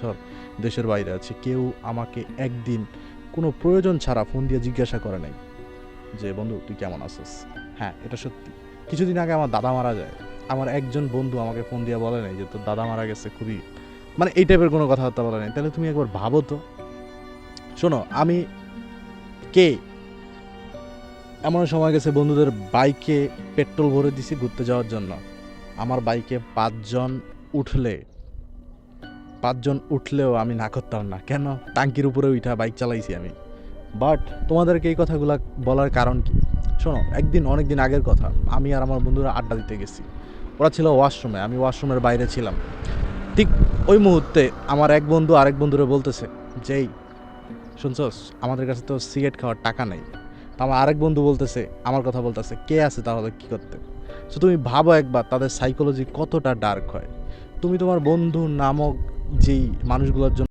বছর দেশের বাইরে আছি, কেউ আমাকে একদিন কোনো প্রয়োজন ছাড়া ফোন দিয়ে জিজ্ঞাসা করে নাই যে বন্ধু তুই কেমন আছিস। হ্যাঁ, এটা সত্যি। কিছুদিন আগে আমার দাদা মারা যায়, আমার একজন বন্ধু আমাকে ফোন দিয়ে বলে নাই যে তোর দাদা মারা গেছে, খুবই মানে এই টাইপের কোনো কথাবার্তা বলে নাই। তাহলে তুমি একবার ভাবো তো। শোনো, আমি কে এমন সময় গেছে বন্ধুদের বাইকে পেট্রোল ভরে দিছি ঘুরতে যাওয়ার জন্য। আমার বাইকে উঠলে পাঁচজন উঠলেও আমি না করতাম না। কেন? টাঙ্কির উপরে উঠা বাইক চালাইছি আমি। বাট তোমাদেরকে এই কথাগুলো বলার কারণ কি? শোনো, একদিন অনেক দিন আগের কথা, আমি আর আমার বন্ধুরা আড্ডা দিতে গেছি। ওরা ছিল ওয়াশরুমে, আমি ওয়াশরুমের বাইরে ছিলাম। ঠিক ওই মুহূর্তে আমার এক বন্ধু আরেক বন্ধুরে বলতেছে, যেই শুনছস, আমাদের কাছে তো সিগারেট খাওয়ার টাকা নেই। তো আমার আরেক বন্ধু বলতেছে, আমার কথা বলতেছে, কে আছে তাহলে কি করতে? সো তুমি ভাবো একবার তাদের সাইকোলজি কতটা ডার্ক হয়। তুমি তোমার বন্ধু নামক যেই মানুষগুলোর জন্য